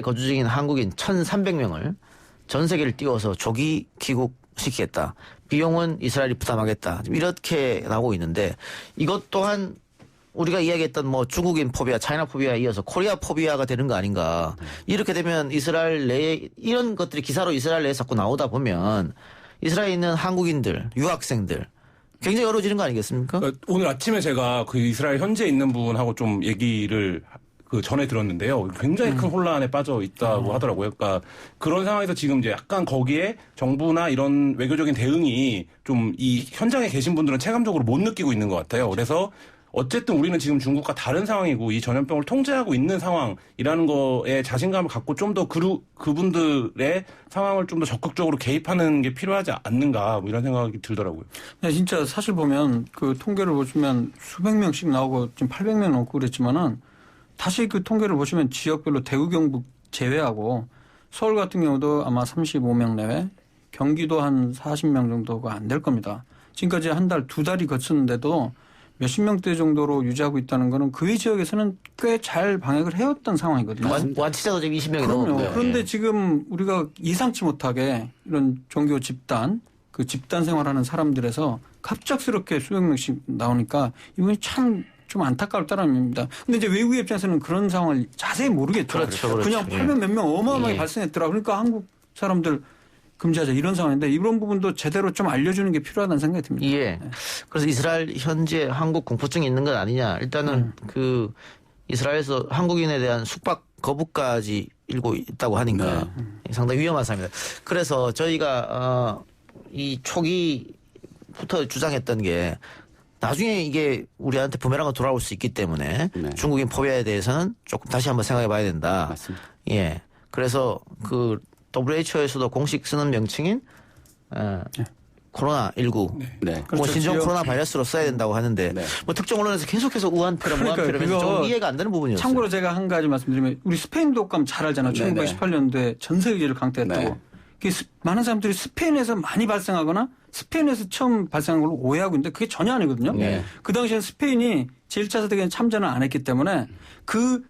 거주 중인 한국인 1,300명을 전 세계를 띄워서 조기 귀국시키겠다. 비용은 이스라엘이 부담하겠다. 이렇게 나오고 있는데 이것 또한 우리가 이야기했던 뭐 중국인 포비아, 차이나 포비아에 이어서 코리아 포비아가 되는 거 아닌가. 이렇게 되면 이스라엘 내에 이런 것들이 기사로 이스라엘 내에 자꾸 나오다 보면 이스라엘에 있는 한국인들, 유학생들 굉장히 어려워지는 거 아니겠습니까? 오늘 아침에 제가 그 이스라엘 현지에 있는 분하고 좀 얘기를 그 전에 들었는데요. 굉장히 큰 혼란에 빠져 있다고 하더라고요. 그러니까 그런 상황에서 지금 이제 약간 거기에 정부나 이런 외교적인 대응이 좀 이 현장에 계신 분들은 체감적으로 못 느끼고 있는 것 같아요. 그래서 어쨌든 우리는 지금 중국과 다른 상황이고 이 전염병을 통제하고 있는 상황이라는 거에 자신감을 갖고 좀 더 그분들의 상황을 좀 더 적극적으로 개입하는 게 필요하지 않는가 뭐 이런 생각이 들더라고요. 네, 진짜 사실 보면 그 통계를 보시면 수백 명씩 나오고 지금 800명 넘고 그랬지만은 다시 그 통계를 보시면 지역별로 대구 경북 제외하고 서울 같은 경우도 아마 35명 내외, 경기도 한 40명 정도가 안 될 겁니다. 지금까지 한 달, 두 달이 거쳤는데도 몇십 명대 정도로 유지하고 있다는 거는 그 지역에서는 꽤 잘 방역을 해왔던 상황이거든요. 완치자도 지금 20명이 그럼요. 넘었고요. 그런데 지금 우리가 예상치 못하게 이런 종교 집단, 그 집단 생활하는 사람들에서 갑작스럽게 수백 명씩 나오니까 이분이 참 좀 안타까울 따름입니다. 근데 이제 외국의 입장에서는 그런 상황을 자세히 모르겠죠. 그렇죠. 그냥 예. 8명 몇 명 어마어마하게 예. 발생했더라. 그러니까 한국 사람들 금지하자 이런 상황인데 이런 부분도 제대로 좀 알려주는 게 필요하다는 생각이 듭니다. 예. 그래서 이스라엘 현지에 한국 공포증이 있는 건 아니냐. 일단은 그 이스라엘에서 한국인에 대한 숙박 거부까지 일고 있다고 하니까 상당히 위험한 상황입니다. 그래서 저희가 이 초기부터 주장했던 게 나중에 이게 우리한테 부메랑으로 돌아올 수 있기 때문에 네. 중국인 포비아에 대해서는 조금 다시 한번 생각해 봐야 된다. 맞습니다. 예. 그래서 그 WHO에서도 공식 쓰는 명칭인 코로나19. 네. 뭐 그렇죠. 신종 지역- 코로나 바이러스로 써야 된다고 하는데 네. 뭐 특정 언론에서 계속해서 우한폐렴 그러니까요. 우한폐렴 좀 그거 이해가 안 되는 부분이었어요. 참고로 제가 한 가지 말씀드리면 우리 스페인 독감 잘 알잖아요. 네네. 1918년도에 전 세계적으로 강퇴했다고. 네. 그게 많은 사람들이 스페인에서 많이 발생하거나 스페인에서 처음 발생한 걸로 오해하고 있는데 그게 전혀 아니거든요. 네. 그 당시에는 스페인이 제1차 세대기에 참전을 안 했기 때문에 그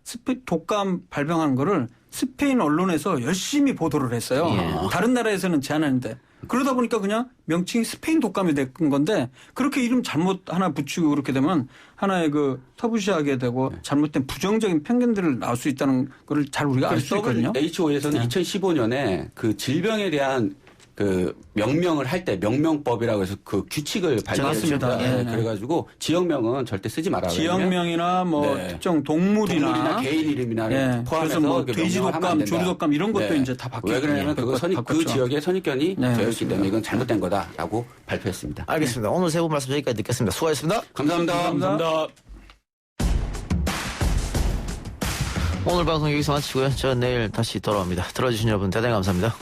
독감 발병한 거를 스페인 언론에서 열심히 보도를 했어요. 예. 다른 나라에서는 제한했는데 그러다 보니까 그냥 명칭이 스페인 독감이 된 건데 그렇게 이름 잘못 하나 붙이고 그렇게 되면 하나의 그 터부시하게 되고 잘못된 부정적인 편견들을 나올 수 있다는 거를 잘 우리가 알 수 있거든요. WHO에서는 2015년에 그 질병에 대한 그 명명을 할 때 명명법이라고 해서 그 규칙을 발표했습니다. 맞습니다. 예. 그래가지고 지역명은 절대 쓰지 말아요. 지역명이나 뭐 네. 특정 동물이나 개인 이름이나 예. 포함해서 그래서 뭐 그 돼지 명명을 하면 안 독감, 된다. 조류 독감 이런 것도 네. 이제 다 바뀌었죠. 왜 그러냐면 그 바꿨죠. 지역의 선입견이 네, 되었기 그렇습니다. 때문에 이건 잘못된 거다라고 발표했습니다. 알겠습니다. 오늘 세 분 말씀 여기까지 듣겠습니다. 수고하셨습니다. 감사합니다. 감사합니다. 오늘 방송 여기서 마치고요. 저는 내일 다시 돌아옵니다. 들어주신 여러분 대단히 감사합니다.